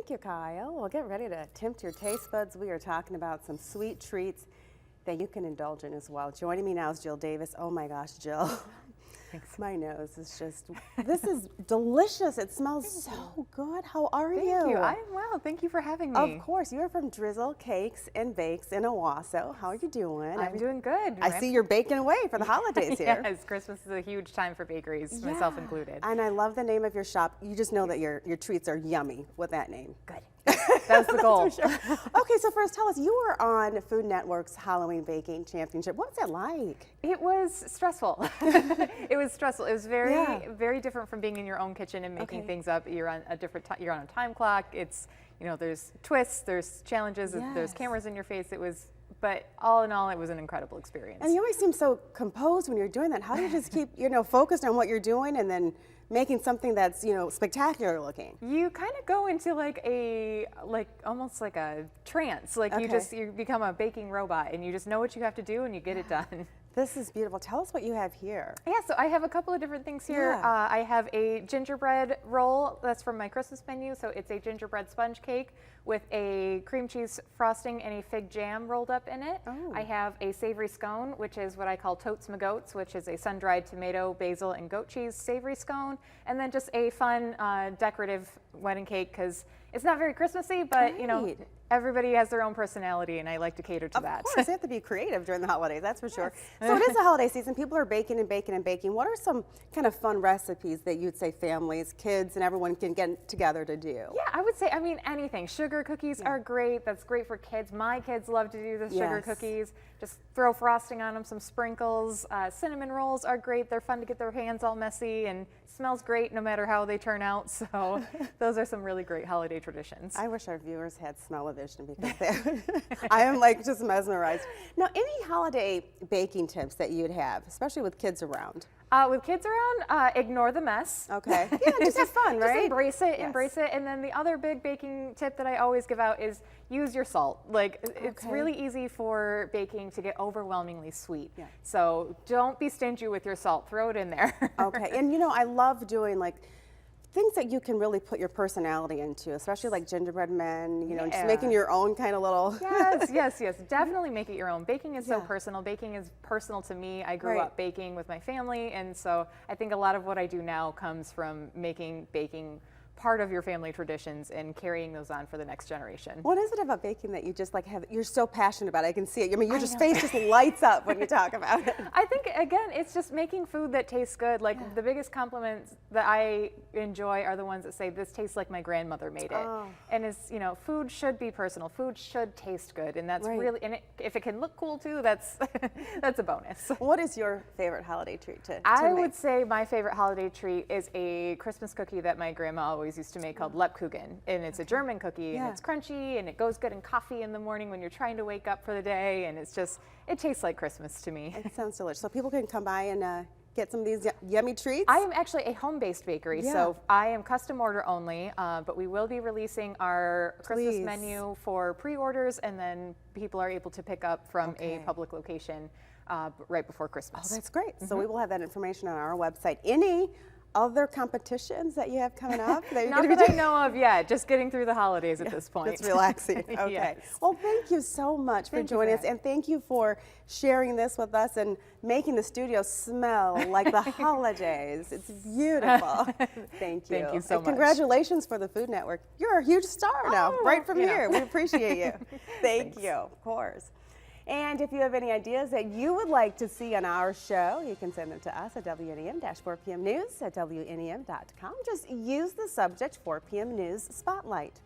Thank you, Kyle. Well, get ready to tempt your taste buds. We are talking about some sweet treats that you can indulge in as well. Joining me now is Jill Davis. Oh my gosh, Jill. Thanks. My nose is just, this is delicious. It smells so good. How are you? Thank you. I'm well. Thank you for having me. Of course. You're from Drizzle Cakes and Bakes in Owosso. How are you doing? I'm doing good. I see you're baking away for the holidays here. Yes, Christmas is a huge time for bakeries, myself included. And I love the name of your shop. You just know that your treats are yummy with that name. Good. That's the goal. Sure. Okay, so first tell us, you were on Food Network's Halloween Baking Championship. What was it like? It was stressful. It was stressful. It was very different from being in your own kitchen and making things up. You're on a different you're on a time clock. It's, you know, there's twists, there's challenges, there's cameras in your face. But all in all, it was an incredible experience. And you always seem so composed when you're doing that. How do you just keep, focused on what you're doing and then making something that's, spectacular looking? You kind of go into almost like a trance. Like you become a baking robot and you just know what you have to do and you get it done. This is beautiful. Tell us what you have here. Yeah, so I have a couple of different things here. I have a gingerbread roll that's from my Christmas menu. So it's a gingerbread sponge cake with a cream cheese frosting and a fig jam rolled up in it. Oh. I have a savory scone, which is what I call Totes Ma Goats, which is a sun-dried tomato, basil, and goat cheese savory scone. And then just a fun decorative wedding cake, because it's not very Christmassy, but everybody has their own personality, and I like to cater to that. Of course, you have to be creative during the holidays, that's for sure. So it is the holiday season. People are baking and baking and baking. What are some kind of fun recipes that you'd say families, kids, and everyone can get together to do? Yeah, I would say, anything. Sugar cookies are great. That's great for kids. My kids love to do the sugar cookies. Just throw frosting on them, some sprinkles. Cinnamon rolls are great. They're fun to get their hands all messy, and smells great no matter how they turn out. So those are some really great holiday traditions. I wish our viewers had smell-o-vision, because I am just mesmerized. Now, any holiday baking tips that you'd have, especially with kids around? With kids around, ignore the mess. Okay. Yeah, just have fun, right? Just embrace it, embrace it. And then the other big baking tip that I always give out is use your salt. It's really easy for baking to get overwhelmingly sweet. Yeah. So don't be stingy with your salt. Throw it in there. Okay. And I love doing things that you can really put your personality into, especially like gingerbread men, just making your own kind of little. Yes. Definitely make it your own. Baking is so personal. Baking is personal to me. I grew up baking with my family, and so I think a lot of what I do now comes from making baking part of your family traditions and carrying those on for the next generation. What is it about baking that you just you're so passionate about it? I can see it. Your face just lights up when you talk about it. I think, again, it's just making food that tastes good. The biggest compliments that I enjoy are the ones that say, this tastes like my grandmother made it. And it's, food should be personal. Food should taste good. And that's really, and if it can look cool too, that's that's a bonus. What is your favorite holiday treat to I make? would say my favorite holiday treat is a Christmas cookie that my grandma always used to make called Lebkuchen, and it's a German cookie, and it's crunchy, and it goes good in coffee in the morning when you're trying to wake up for the day, and it tastes like Christmas to me. It sounds delicious. So people can come by and get some of these yummy treats? I am actually a home-based bakery, so I am custom order only, but we will be releasing our Christmas menu for pre-orders, and then people are able to pick up from a public location right before Christmas. Oh, that's great. So we will have that information on our website. Any other competitions that you have coming up? Not that I know of yet, just getting through the holidays at this point. It's relaxing. Okay. Yes. Well, thank you so much for joining us, and thank you for sharing this with us and making the studio smell like the holidays. It's beautiful. Thank you. Thank you so much. Congratulations for the Food Network. You're a huge star now, right from here. We appreciate you. Thank you, of course. And if you have any ideas that you would like to see on our show, you can send them to us at WNEM-4pmnews@WNEM.com. Just use the subject 4 p.m. News Spotlight.